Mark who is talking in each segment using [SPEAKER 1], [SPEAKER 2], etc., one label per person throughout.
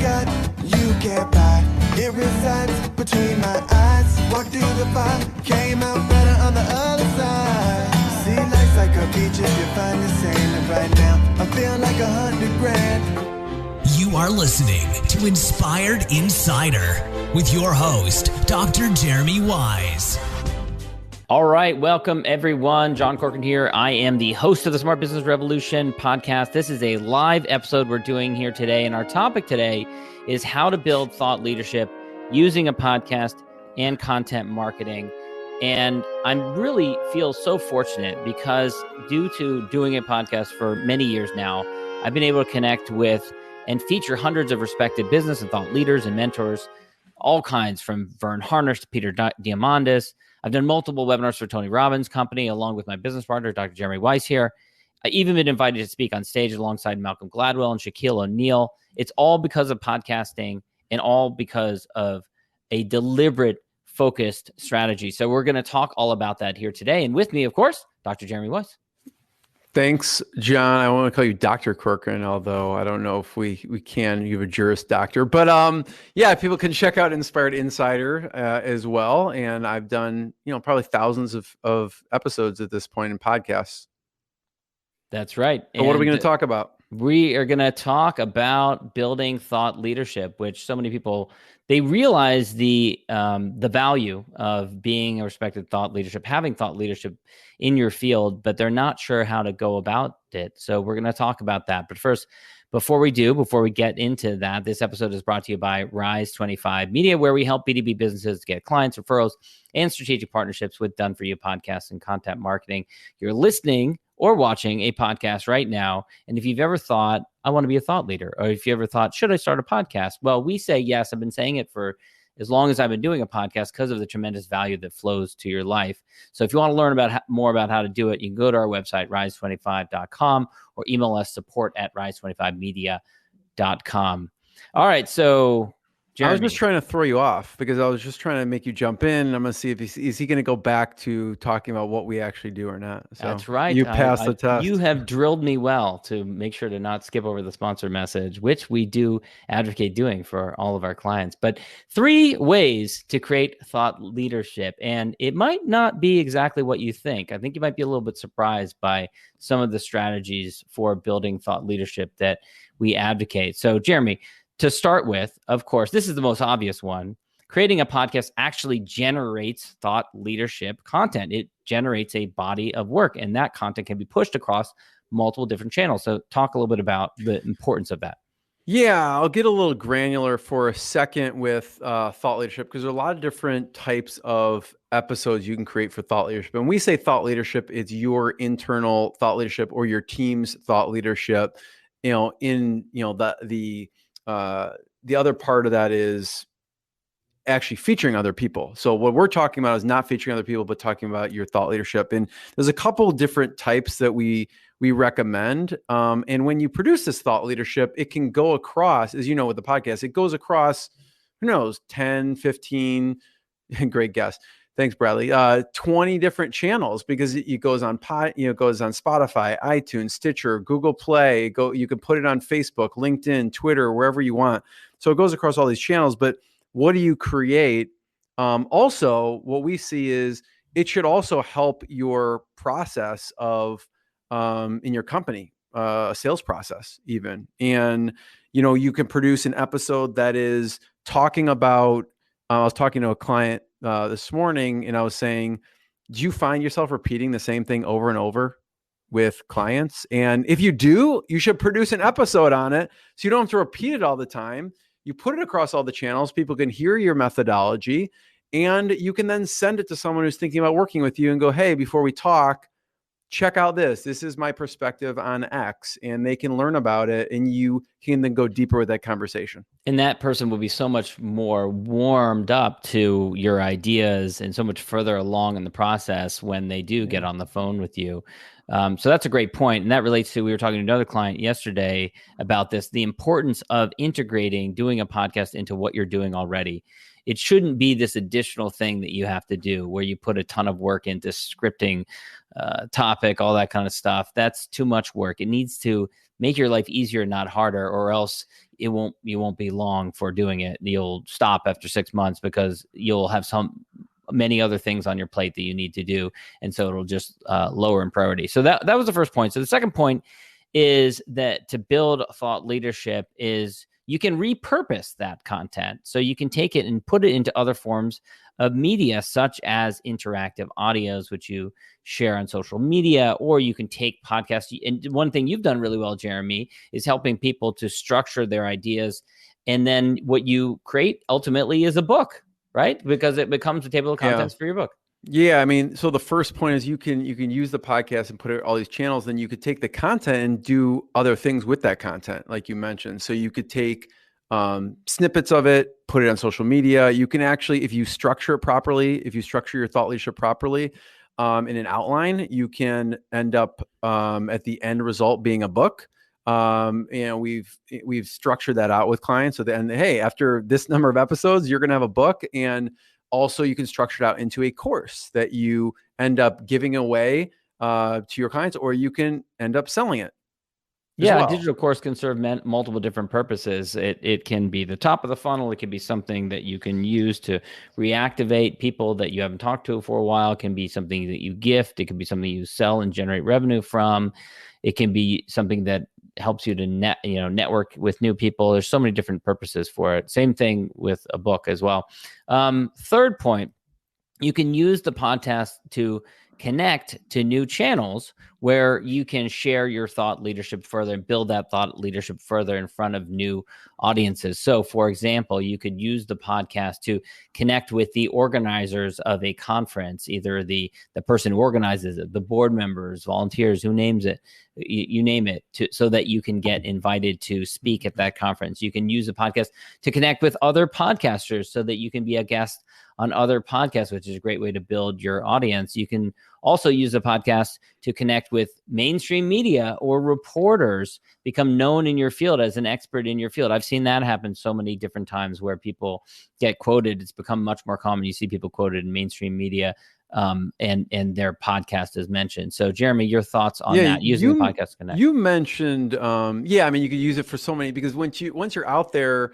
[SPEAKER 1] got, you can't buy. It resides between my eyes. Walked through the fire, came out better on the other side. See, life's like a beach if you find the sailing right now. I feel like 100 grand.
[SPEAKER 2] You are listening to Inspired Insider with your host, Dr. Jeremy Wise.
[SPEAKER 3] All right, welcome everyone. John Corcoran here. I am the host of the Smart Business Revolution podcast. This is a live episode we're doing here today, and our topic today is how to build thought leadership using a podcast and content marketing. And I really feel so fortunate because due to doing a podcast for many years now, I've been able to connect with and feature hundreds of respected business and thought leaders and mentors, all kinds, from Vern Harnish to Peter Diamandis. I've done multiple webinars for Tony Robbins' company, along with my business partner, Dr. Jeremy Wise here. I even been invited to speak on stage alongside Malcolm Gladwell and Shaquille O'Neal. It's all because of podcasting and all because of a deliberate, focused strategy. So we're going to talk all about that here today. And with me, of course, Dr. Jeremy Wise.
[SPEAKER 4] Thanks, John. I want to call you Dr. Corcoran, although I don't know if we can. You have a Juris Doctor. But yeah, people can check out Inspired Insider as well. And I've done, probably thousands of episodes at this point in podcasts.
[SPEAKER 3] That's right.
[SPEAKER 4] But what are we going to talk about?
[SPEAKER 3] We are going to talk about building thought leadership, which so many people, they realize the value of being a respected thought leadership, having thought leadership in your field, but they're not sure how to go about it. So we're going to talk about that. But first, before we get into that, this episode is brought to you by Rise25 Media, where we help B2B businesses get clients, referrals, and strategic partnerships with done-for-you podcasts and content marketing. You're listening or watching a podcast right now. And if you've ever thought, I want to be a thought leader, or if you ever thought, should I start a podcast? Well, we say yes. I've been saying it for as long as I've been doing a podcast because of the tremendous value that flows to your life. So if you want to learn more about how to do it, you can go to our website, rise25.com, or email us support@rise25media.com. All right. So Jeremy,
[SPEAKER 4] I was just trying to throw you off because I was just trying to make you jump in. I'm going to see if is he going to go back to talking about what we actually do or not. So
[SPEAKER 3] that's right.
[SPEAKER 4] You passed the test.
[SPEAKER 3] You have drilled me well to make sure to not skip over the sponsor message, which we do advocate doing for all of our clients. But 3 ways to create thought leadership. And it might not be exactly what you think. I think you might be a little bit surprised by some of the strategies for building thought leadership that we advocate. So Jeremy, to start with, of course, this is the most obvious one. Creating a podcast actually generates thought leadership content. It generates a body of work, and that content can be pushed across multiple different channels. So talk a little bit about the importance of that.
[SPEAKER 4] Yeah, I'll get a little granular for a second with thought leadership, because there are a lot of different types of episodes you can create for thought leadership. And when we say thought leadership, it's your internal thought leadership or your team's thought leadership. The other part of that is actually featuring other people. So what we're talking about is not featuring other people, but talking about your thought leadership. And there's a couple different types that we recommend. And when you produce this thought leadership, it can go across, as you know, with the podcast, it goes across, 10, 15, great guess. Thanks, Bradley. 20 different channels, because it goes on goes on Spotify, iTunes, Stitcher, Google Play. You can put it on Facebook, LinkedIn, Twitter, wherever you want. So it goes across all these channels. But what do you create? Also, what we see is it should also help your process of in your company, a sales process even. And you can produce an episode that is talking about. I was talking to a client this morning, and I was saying, do you find yourself repeating the same thing over and over with clients? And if you do, you should produce an episode on it so you don't have to repeat it all the time. You put it across all the channels. People can hear your methodology, and you can then send it to someone who's thinking about working with you and go, hey, before we talk, check out this. This is my perspective on X, and they can learn about it, and you can then go deeper with that conversation.
[SPEAKER 3] And that person will be so much more warmed up to your ideas and so much further along in the process when they do get on the phone with you. So that's a great point. And that relates to, we were talking to another client yesterday about this, the importance of integrating doing a podcast into what you're doing already. It shouldn't be this additional thing that you have to do where you put a ton of work into scripting, topic, all that kind of stuff. That's too much work. It needs to make your life easier, not harder, or else you won't be long for doing it. You'll stop after 6 months because you'll have many other things on your plate that you need to do. And so it'll just lower in priority. So that was the first point. So the second point is that to build thought leadership is you can repurpose that content. So you can take it and put it into other forms of media, such as interactive audios, which you share on social media, or you can take podcasts. And one thing you've done really well, Jeremy, is helping people to structure their ideas. And then what you create ultimately is a book, right? Because it becomes a table of contents for your book.
[SPEAKER 4] Yeah, I mean, so the first point is you can use the podcast and put it all these channels. Then you could take the content and do other things with that content, like you mentioned. So you could take snippets of it, put it on social media. You can actually, if you structure it properly, if you structure your thought leadership properly in an outline, you can end up at the end result being a book. We've structured that out with clients. So then, hey, after this number of episodes, you're going to have a book. And also you can structure it out into a course that you end up giving away to your clients, or you can end up selling it.
[SPEAKER 3] Yeah, a digital course can serve multiple different purposes. It can be the top of the funnel. It can be something that you can use to reactivate people that you haven't talked to for a while. It can be something that you gift. It can be something you sell and generate revenue from. It can be something that helps you to network with new people. There's so many different purposes for it. Same thing with a book as well. Third point, you can use the podcast to connect to new channels where you can share your thought leadership further and build that thought leadership further in front of new audiences. So, for example, you could use the podcast to connect with the organizers of a conference, either the person who organizes it, the board members, volunteers, who names it, you name it, so that you can get invited to speak at that conference. You can use the podcast to connect with other podcasters so that you can be a guest on other podcasts, which is a great way to build your audience. You can also use the podcast to connect with mainstream media or reporters, become known in your field as an expert in your field. I've seen that happen so many different times where people get quoted. It's become much more common. You see people quoted in mainstream media and their podcast is mentioned. So Jeremy, your thoughts on that, using the podcast to connect?
[SPEAKER 4] You mentioned, I mean, you could use it for so many, because once you're out there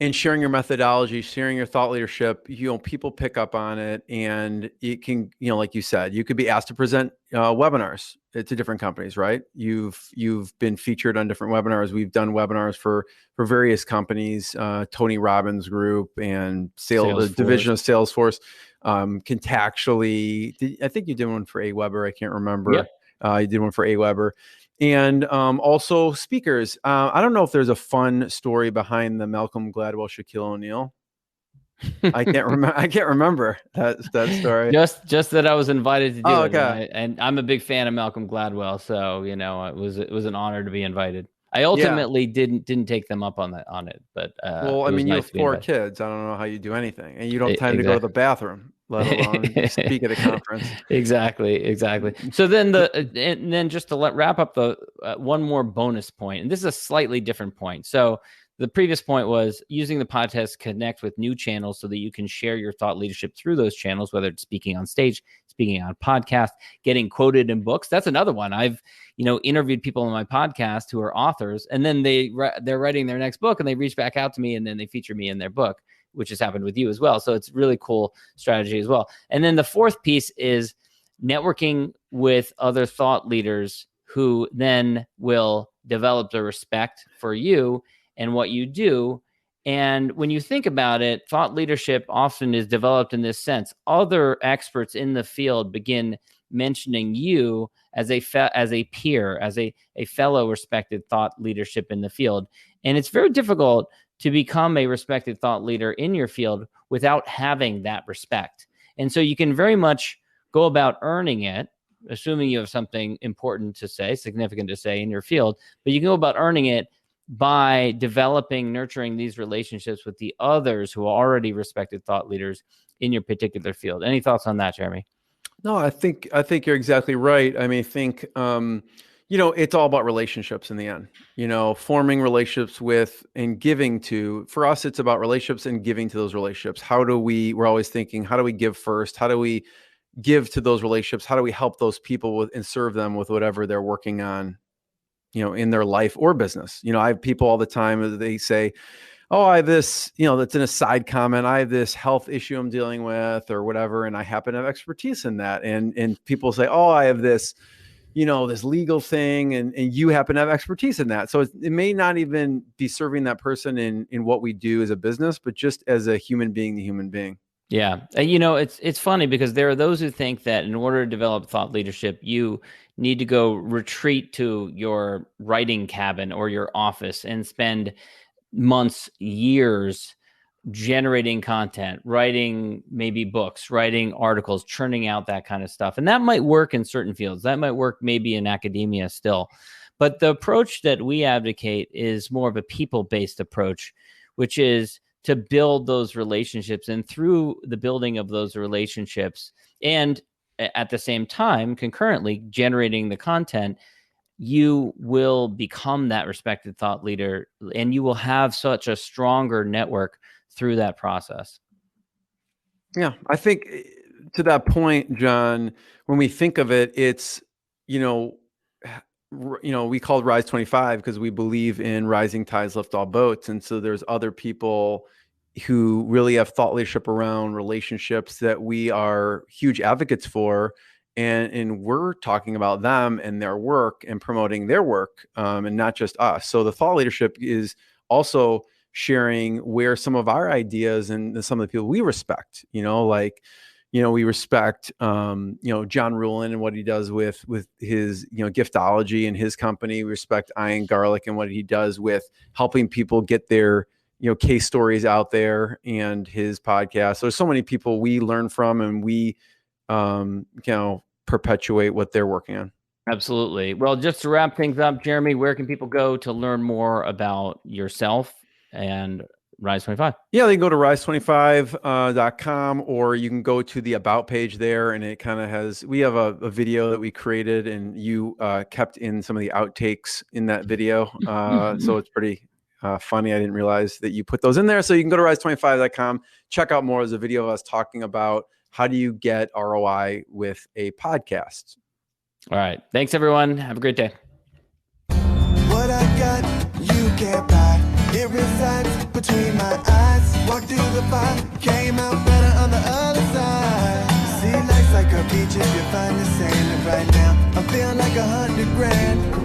[SPEAKER 4] and sharing your methodology, sharing your thought leadership, people pick up on it, and it can, like you said, you could be asked to present webinars to different companies, right? You've been featured on different webinars. We've done webinars for various companies, Tony Robbins Group and the division of Salesforce. Contactually, I think you did one for AWeber. I can't remember.
[SPEAKER 3] Yep.
[SPEAKER 4] You did one for AWeber. And also speakers. I don't know if there's a fun story behind the Malcolm Gladwell, Shaquille O'Neal. I can't remember that story.
[SPEAKER 3] Just that I was invited to do it.
[SPEAKER 4] Okay.
[SPEAKER 3] And I'm a big fan of Malcolm Gladwell, so it was an honor to be invited. I ultimately didn't take them up on it, but
[SPEAKER 4] well, I mean, you have 4 kids. I don't know how you do anything, and you don't have time to go to the bathroom, let alone speak at a conference.
[SPEAKER 3] Exactly. So then just to wrap up the one more bonus point, and this is a slightly different point. So the previous point was using the podcast to connect with new channels so that you can share your thought leadership through those channels, whether it's speaking on stage, speaking on podcast, getting quoted in books. That's another one. I've, interviewed people on my podcast who are authors, and then they're writing their next book and they reach back out to me and then they feature me in their book, which has happened with you as well. So it's really cool strategy as well. And then the fourth piece is networking with other thought leaders who then will develop the respect for you and what you do. And when you think about it, thought leadership often is developed in this sense. Other experts in the field begin mentioning you as a peer, as a fellow respected thought leadership in the field. And it's very difficult to become a respected thought leader in your field without having that respect. And so you can very much go about earning it, assuming you have something important to say, significant to say in your field, but you can go about earning it by developing, nurturing these relationships with the others who are already respected thought leaders in your particular field. Any thoughts on that, Jeremy?
[SPEAKER 4] No, I think you're exactly right. I mean, it's all about relationships in the end, forming relationships with and giving to. For us, it's about relationships and giving to those relationships. We're always thinking, how do we give first? How do we give to those relationships? How do we help those people and serve them with whatever they're working on in their life or business. I have people all the time, they say, oh, I have this, that's in a side comment, I have this health issue I'm dealing with or whatever, and I happen to have expertise in that. And people say, oh, I have this, this legal thing, and you happen to have expertise in that. So it may not even be serving that person in what we do as a business, but just as a human being to human being.
[SPEAKER 3] Yeah. It's funny because there are those who think that in order to develop thought leadership, you need to go retreat to your writing cabin or your office and spend months, years generating content, writing maybe books, writing articles, churning out that kind of stuff. And that might work in certain fields. That might work maybe in academia still. But the approach that we advocate is more of a people-based approach, which is to build those relationships. And through the building of those relationships, and at the same time, concurrently generating the content, you will become that respected thought leader, and you will have such a stronger network through that process.
[SPEAKER 4] Yeah, I think to that point, John, when we think of it, it's, we called Rise25 because we believe in rising tides lift all boats. And so there's other people who really have thought leadership around relationships that we are huge advocates for. And we're talking about them and their work and promoting their work, and not just us. So the thought leadership is also sharing where some of our ideas and some of the people we respect, we respect, John Ruhlin and what he does with his, giftology and his company. We respect Ian Garlic and what he does with helping people get their, case stories out there, and his podcast. So there's so many people we learn from, and we, perpetuate what they're working on.
[SPEAKER 3] Absolutely. Well, just to wrap things up, Jeremy, where can people go to learn more about yourself and Rise25?
[SPEAKER 4] Yeah, they can go to rise25.com, or you can go to the About page there, and it kind of we have a video that we created, and you kept in some of the outtakes in that video. So it's pretty funny. I didn't realize that you put those in there. So you can go to rise25.com, check out more. There's a video of us talking about how do you get ROI with a podcast.
[SPEAKER 3] All right. Thanks, everyone. Have a great day.
[SPEAKER 1] What I got, you can't buy. It resides between my eyes. Walked through the fire, came out better on the other side. See, life's like a beach if you find the sailing right now. I'm feeling like $100 grand.